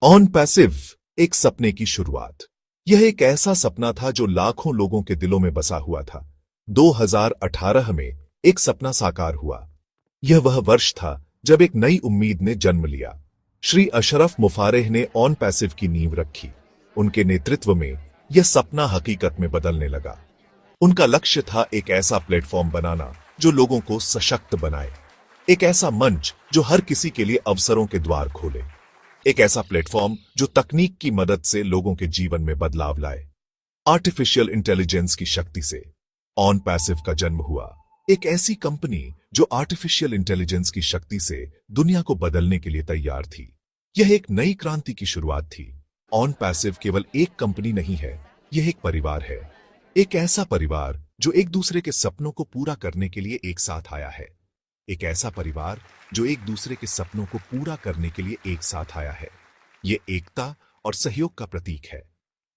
On passive, एक सपने की शुरुआत। यह एक ऐसा सपना था जो लाखों लोगों के दिलों में बसा हुआ था। 2018 में एक सपना साकार हुआ। यह वह वर्ष था जब एक नई उम्मीद ने जन्म लिया। श्री अशरफ मुफारेह ने ऑन पैसिव की नींव रखी। उनके नेतृत्व में यह सपना हकीकत में बदलने लगा। उनका लक्ष्य था एक ऐसा प्लेटफॉर्म बनाना जो लोगों को सशक्त बनाए, एक ऐसा मंच जो हर किसी के लिए अवसरों के द्वार खोले, एक ऐसा प्लेटफॉर्म जो तकनीक की मदद से लोगों के जीवन में बदलाव लाए। आर्टिफिशियल इंटेलिजेंस की शक्ति से ऑन पैसिव का जन्म हुआ, एक ऐसी कंपनी जो आर्टिफिशियल इंटेलिजेंस की शक्ति से दुनिया को बदलने के लिए तैयार थी। यह एक नई क्रांति की शुरुआत थी। ऑन पैसिव केवल एक कंपनी नहीं है, यह एक परिवार है। एक ऐसा परिवार जो एक दूसरे के सपनों को पूरा करने के लिए एक साथ आया है। एक ऐसा परिवार जो एक दूसरे के सपनों को पूरा करने के लिए एक साथ आया है। ये एकता और सहयोग का प्रतीक है।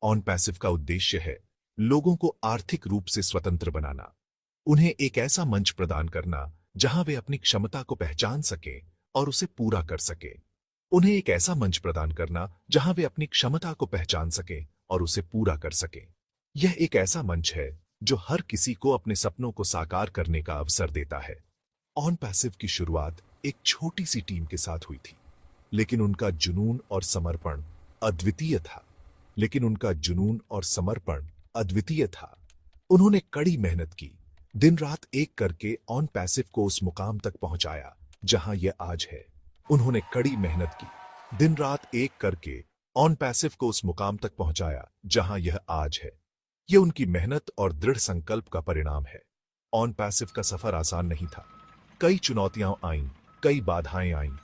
ऑन पैसिव का उद्देश्य है लोगों को आर्थिक रूप से स्वतंत्र बनाना, उन्हें एक ऐसा मंच प्रदान करना जहां वे अपनी क्षमता को पहचान सकें और उसे पूरा कर सकें। उन्हें एक ऐसा मंच प्रदान करना जहां वे अपनी क्षमता को पहचान सकें और उसे पूरा कर सकें। यह एक ऐसा मंच है जो हर किसी को अपने सपनों को साकार करने का अवसर देता है। ऑन पैसिव की शुरुआत एक छोटी सी टीम के साथ हुई थी, लेकिन उनका जुनून और समर्पण अद्वितीय था। उन्होंने कड़ी मेहनत की, दिन रात एक करके ऑन पैसिव को उस मुकाम तक पहुंचाया जहां यह आज है। उन्होंने कड़ी मेहनत की, दिन रात एक करके ऑन पैसिव को उस मुकाम तक पहुंचाया जहां यह आज है। यह उनकी मेहनत और दृढ़ संकल्प का परिणाम है। ऑन पैसिव का सफर आसान नहीं था। कई चुनौतियां आईं, कई बाधाएं आईं,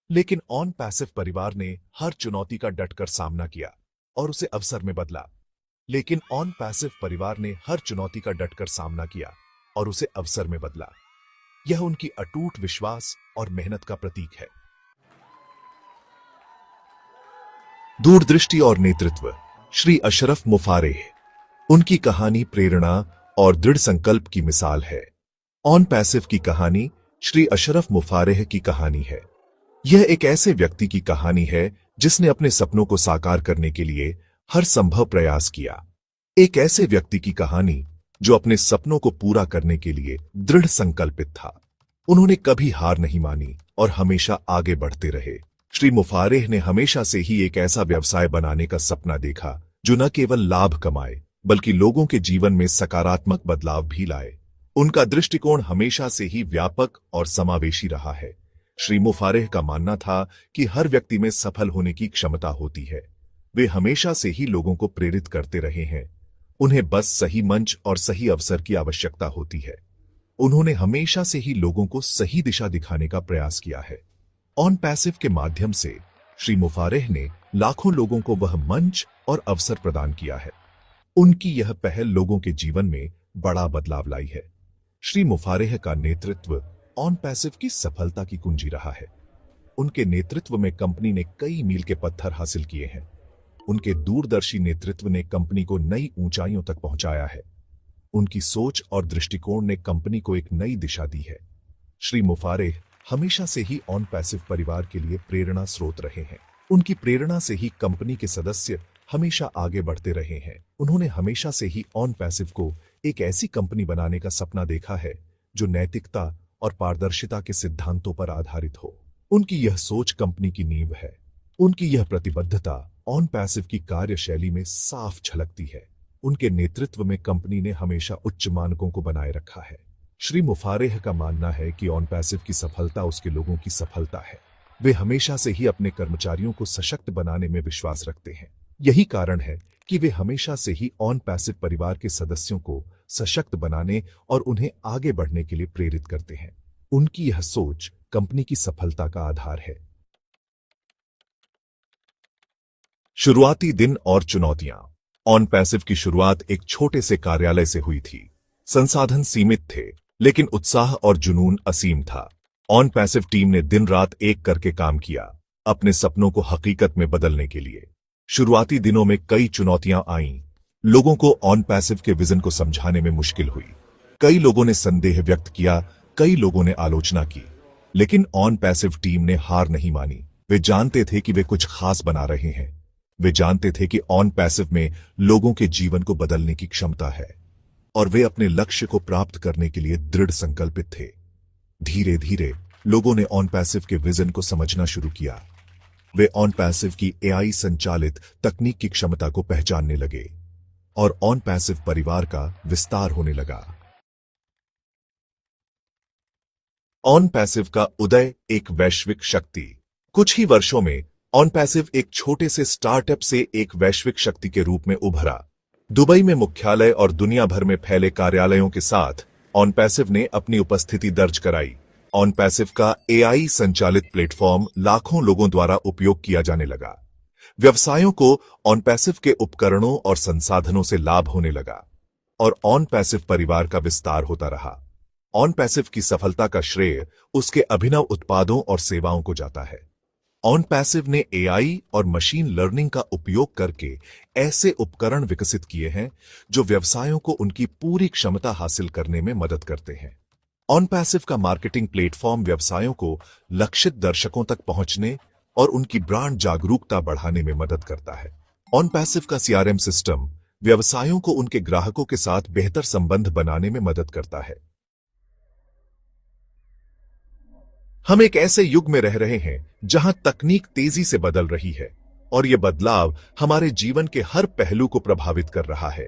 लेकिन ऑन पैसिव परिवार ने हर चुनौती का डटकर सामना किया और उसे अवसर में बदला। यह उनकी अटूट विश्वास और मेहनत का प्रतीक है। दूरदृष्टि और नेतृत्व। श्री अशरफ मुफारेह, उनकी कहानी प्रेरणा और दृढ़ संकल्प की मिसाल है। ऑन पैसिव की कहानी श्री अशरफ मुफारेह की कहानी है। यह एक ऐसे व्यक्ति की कहानी है जिसने अपने सपनों को साकार करने के लिए हर संभव प्रयास किया। एक ऐसे व्यक्ति की कहानी जो अपने सपनों को पूरा करने के लिए दृढ़ संकल्पित था। उन्होंने कभी हार नहीं मानी और हमेशा आगे बढ़ते रहे। श्री मुफारेह ने हमेशा से ही एक ऐसा व्यवसाय बनाने का सपना देखा जो न केवल लाभ कमाए बल्कि लोगों के जीवन में सकारात्मक बदलाव भी लाए। उनका दृष्टिकोण हमेशा से ही व्यापक और समावेशी रहा है। श्री मुफारेह का मानना था कि हर व्यक्ति में सफल होने की क्षमता होती है। वे हमेशा से ही लोगों को प्रेरित करते रहे हैं। उन्हें बस सही मंच और सही अवसर की आवश्यकता होती है। उन्होंने हमेशा से ही लोगों को सही दिशा दिखाने का प्रयास किया है। ऑन पैसिव के माध्यम से श्री मुफारेह ने लाखों लोगों को वह मंच और अवसर प्रदान किया है। उनकी यह पहल लोगों के जीवन में बड़ा बदलाव लाई है। श्री मुफारेह का नेतृत्व ऑन पैसिव की सफलता की कुंजी रहा है। उनके नेतृत्व में कंपनी ने कई मील के पत्थर हासिल किए हैं। उनके दूरदर्शी नेतृत्व ने कंपनी को नई ऊंचाइयों तक पहुंचाया है। उनकी सोच और दृष्टिकोण ने कंपनी को एक नई दिशा दी है। श्री मुफारेह हमेशा से ही ऑन पैसिव परिवार के लिए प्रेरणा स्रोत रहे हैं। उनकी प्रेरणा से ही कंपनी के सदस्य हमेशा आगे बढ़ते रहे हैं। उन्होंने हमेशा से ही ऑन पैसिव को एक ऐसी कंपनी बनाने का सपना देखा है जो नैतिकता और पारदर्शिता के सिद्धांतों पर आधारित हो। उनकी यह सोच कंपनी की नींव है। उनकी यह प्रतिबद्धता ऑन पैसिव की कार्यशैली में साफ झलकती है। उनके नेतृत्व में कंपनी ने हमेशा उच्च मानकों को बनाए रखा है। श्री मुफारेह का मानना है कि ऑन पैसिव की सफलता उसके लोगों की सफलता है। वे हमेशा से ही अपने कर्मचारियों को सशक्त बनाने में विश्वास रखते हैं। यही कारण है कि वे हमेशा से ही ऑन पैसिव परिवार के सदस्यों को सशक्त बनाने और उन्हें आगे बढ़ने के लिए प्रेरित करते हैं। उनकी यह सोच कंपनी की सफलता का आधार है। शुरुआती दिन और चुनौतियां। ऑन पैसिव की शुरुआत एक छोटे से कार्यालय से हुई थी। संसाधन सीमित थे, लेकिन उत्साह और जुनून असीम था। ऑन पैसिव टीम ने दिन रात एक करके काम किया, अपने सपनों को हकीकत में बदलने के लिए। शुरुआती दिनों में कई चुनौतियां आईं। लोगों को ऑन पैसिव के विजन को समझाने में मुश्किल हुई। कई लोगों ने संदेह व्यक्त किया, कई लोगों ने आलोचना की। लेकिन ऑन पैसिव टीम ने हार नहीं मानी। वे जानते थे कि वे कुछ खास बना रहे हैं। वे जानते थे कि ऑन पैसिव में लोगों के जीवन को बदलने की क्षमता है और वे अपने लक्ष्य को प्राप्त करने के लिए दृढ़ संकल्पित थे। धीरे धीरे लोगों ने ऑन पैसिव के विजन को समझना शुरू किया। वे ऑन पैसिव की एआई संचालित तकनीक की क्षमता को पहचानने लगे और ऑन पैसिव परिवार का विस्तार होने लगा। ऑन पैसिव का उदय एक वैश्विक शक्ति। कुछ ही वर्षों में ऑन पैसिव एक छोटे से स्टार्टअप से एक वैश्विक शक्ति के रूप में उभरा। दुबई में मुख्यालय और दुनिया भर में फैले कार्यालयों के साथ ऑन पैसिव ने अपनी उपस्थिति दर्ज कराई। ऑन पैसिव का एआई संचालित प्लेटफॉर्म लाखों लोगों द्वारा उपयोग किया जाने लगा। व्यवसायों को ऑन पैसिव के उपकरणों और संसाधनों से लाभ होने लगा और ऑन पैसिव परिवार का विस्तार होता रहा। ऑन पैसिव की सफलता का श्रेय उसके अभिनव उत्पादों और सेवाओं को जाता है। ऑन पैसिव ने एआई और मशीन लर्निंग का उपयोग करके ऐसे उपकरण विकसित किए हैं जो व्यवसायों को उनकी पूरी क्षमता हासिल करने में मदद करते हैं। ऑन पैसिव का मार्केटिंग प्लेटफॉर्म व्यवसायों को लक्षित दर्शकों तक पहुंचने और उनकी ब्रांड जागरूकता बढ़ाने में मदद करता है। ऑन पैसिव का सीआरएम सिस्टम व्यवसायों को उनके ग्राहकों के साथ बेहतर संबंध बनाने में मदद करता है। हम एक ऐसे युग में रह रहे हैं जहां तकनीक तेजी से बदल रही है और यह बदलाव हमारे जीवन के हर पहलू को प्रभावित कर रहा है।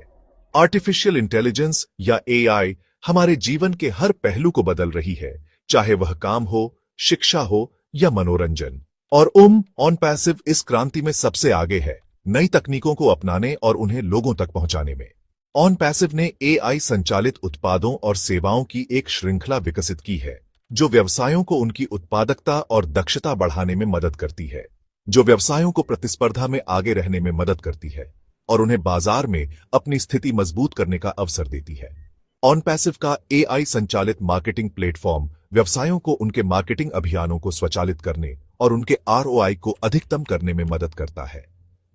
आर्टिफिशियल इंटेलिजेंस या एआई हमारे जीवन के हर पहलू को बदल रही है, चाहे वह काम हो, शिक्षा हो या मनोरंजन। और ऑन पैसिव इस क्रांति में सबसे आगे है, नई तकनीकों को अपनाने और उन्हें लोगों तक पहुंचाने में। ऑन पैसिव ने एआई संचालित उत्पादों और सेवाओं की एक श्रृंखला विकसित की है जो व्यवसायों को उनकी उत्पादकता और दक्षता बढ़ाने में मदद करती है, जो व्यवसायों को प्रतिस्पर्धा में आगे रहने में मदद करती है और उन्हें बाजार में अपनी स्थिति मजबूत करने का अवसर देती है। ऑन पैसिव का एआई संचालित मार्केटिंग प्लेटफॉर्म व्यवसायों को उनके मार्केटिंग अभियानों को स्वचालित करने और उनके आरओआई को अधिकतम करने में मदद करता है,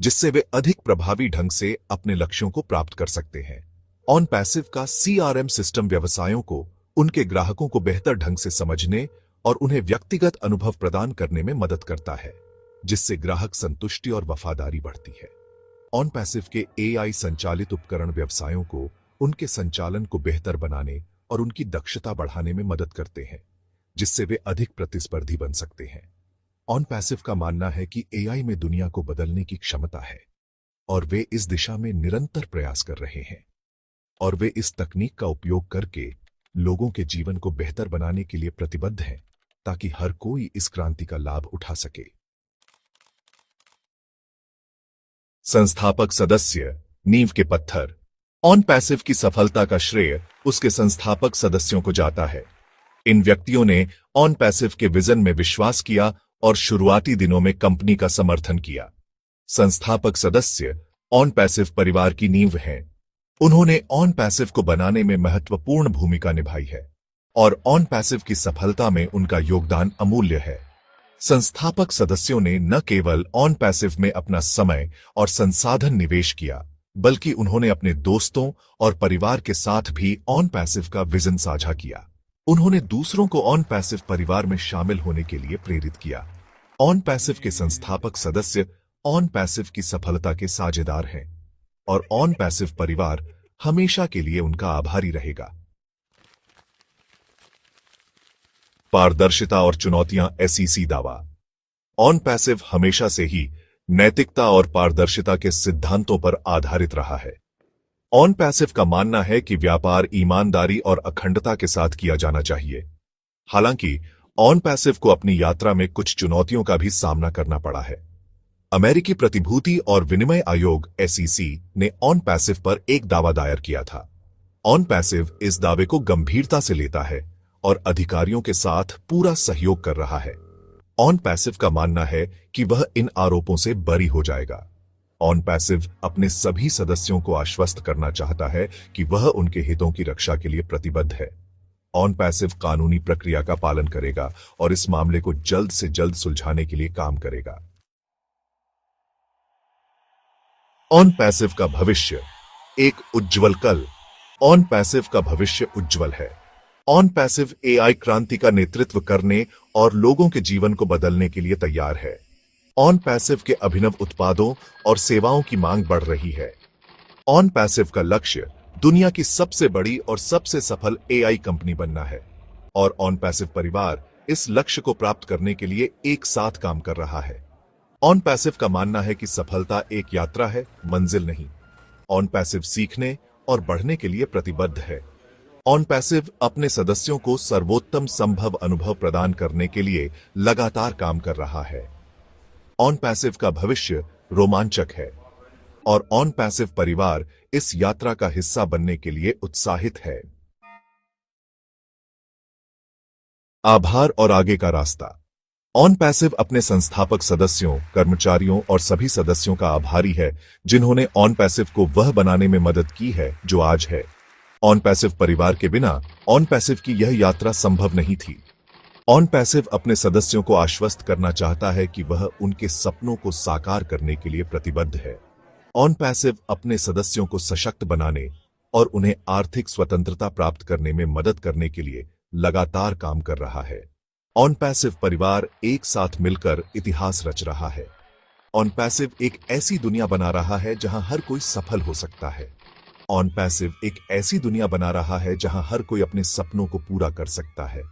जिससे वे अधिक प्रभावी ढंग से अपने लक्ष्यों को प्राप्त कर सकते हैं। ऑन पैसिव का सीआरएम सिस्टम व्यवसायों को उनके ग्राहकों को बेहतर ढंग से समझने और उन्हें व्यक्तिगत अनुभव प्रदान करने में मदद करता है, जिससे ग्राहक संतुष्टि और वफादारी बढ़ती है। ऑन पैसिव के एआई संचालित उपकरण व्यवसायों को उनके संचालन को बेहतर बनाने और उनकी दक्षता बढ़ाने में मदद करते हैं, जिससे वे अधिक प्रतिस्पर्धी बन सकते हैं। ऑन पैसिव का मानना है कि एआई में दुनिया को बदलने की क्षमता है और वे इस दिशा में निरंतर प्रयास कर रहे हैं और वे इस तकनीक का उपयोग करके लोगों के जीवन को बेहतर बनाने के लिए प्रतिबद्ध हैं ताकि हर कोई इस क्रांति का लाभ उठा सके। संस्थापक सदस्य, नींव के पत्थर। ऑन पैसिव की सफलता का श्रेय उसके संस्थापक सदस्यों को जाता है। इन व्यक्तियों ने ऑन पैसिव के विजन में विश्वास किया और शुरुआती दिनों में कंपनी का समर्थन किया। संस्थापक सदस्य ऑन पैसिव परिवार की नींव हैं। उन्होंने ऑन पैसिव को बनाने में महत्वपूर्ण भूमिका निभाई है और ऑन पैसिव की सफलता में उनका योगदान अमूल्य है। संस्थापक सदस्यों ने न केवल ऑन पैसिव में अपना समय और संसाधन निवेश किया, बल्कि उन्होंने अपने दोस्तों और परिवार के साथ भी ऑन पैसिव का विजन साझा किया। उन्होंने दूसरों को ऑन पैसिव परिवार में शामिल होने के लिए प्रेरित किया। ऑन पैसिव के संस्थापक सदस्य ऑन पैसिव की सफलता के साझेदार हैं और ऑन पैसिव परिवार हमेशा के लिए उनका आभारी रहेगा। पारदर्शिता और चुनौतियां, एसईसी दावा। ऑन पैसिव हमेशा से ही नैतिकता और पारदर्शिता के सिद्धांतों पर आधारित रहा है। ऑन पैसिव का मानना है कि व्यापार ईमानदारी और अखंडता के साथ किया जाना चाहिए। हालांकि ऑन पैसिव को अपनी यात्रा में कुछ चुनौतियों का भी सामना करना पड़ा है। अमेरिकी प्रतिभूति और विनिमय आयोग एसईसी ने ऑन पैसिव पर एक दावा दायर किया था। ऑन पैसिव इस दावे को गंभीरता से लेता है और अधिकारियों के साथ पूरा सहयोग कर रहा है। ऑन पैसिव का मानना है कि वह इन आरोपों से बरी हो जाएगा। ऑन पैसिव अपने सभी सदस्यों को आश्वस्त करना चाहता है कि वह उनके हितों की रक्षा के लिए प्रतिबद्ध है। ऑन पैसिव कानूनी प्रक्रिया का पालन करेगा और इस मामले को जल्द से जल्द सुलझाने के लिए काम करेगा। ऑन पैसिव का भविष्य, एक उज्जवल कल। ऑन पैसिव का भविष्य उज्जवल है। ऑन पैसिव एआई क्रांति का नेतृत्व करने और लोगों के जीवन को बदलने के लिए तैयार है। ऑन पैसिव के अभिनव उत्पादों और सेवाओं की मांग बढ़ रही है। ऑन पैसिव का लक्ष्य दुनिया की सबसे बड़ी और सबसे सफल एआई कंपनी बनना है और ऑन पैसिव परिवार इस लक्ष्य को प्राप्त करने के लिए एक साथ काम कर रहा है। ऑन पैसिव का मानना है कि सफलता एक यात्रा है, मंजिल नहीं। ऑन पैसिव सीखने और बढ़ने के लिए प्रतिबद्ध है। ऑन पैसिव अपने सदस्यों को सर्वोत्तम संभव अनुभव प्रदान करने के लिए लगातार काम कर रहा है। ऑन पैसिव का भविष्य रोमांचक है और ऑन पैसिव परिवार इस यात्रा का हिस्सा बनने के लिए उत्साहित है। आभार और आगे का रास्ता। ऑन पैसिव अपने संस्थापक सदस्यों, कर्मचारियों और सभी सदस्यों का आभारी है जिन्होंने ऑन पैसिव को वह बनाने में मदद की है जो आज है। ऑन पैसिव परिवार के बिना ऑन पैसिव की यह यात्रा संभव नहीं थी। ऑन पैसिव अपने सदस्यों को आश्वस्त करना चाहता है कि वह उनके सपनों को साकार करने के लिए प्रतिबद्ध है। ऑन पैसिव अपने सदस्यों को सशक्त बनाने और उन्हें आर्थिक स्वतंत्रता प्राप्त करने में मदद करने के लिए लगातार काम कर रहा है। ऑन पैसिव परिवार एक साथ मिलकर इतिहास रच रहा है। ऑन पैसिव एक ऐसी दुनिया बना रहा है जहां हर कोई सफल हो सकता है। ऑन पैसिव एक ऐसी दुनिया बना रहा है जहां हर कोई अपने सपनों को पूरा कर सकता है।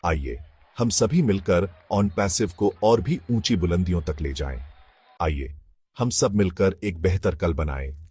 आइए हम सभी मिलकर ऑन पैसिव को और भी ऊंची बुलंदियों तक ले जाएं। आइए हम सब मिलकर एक बेहतर कल बनाएं।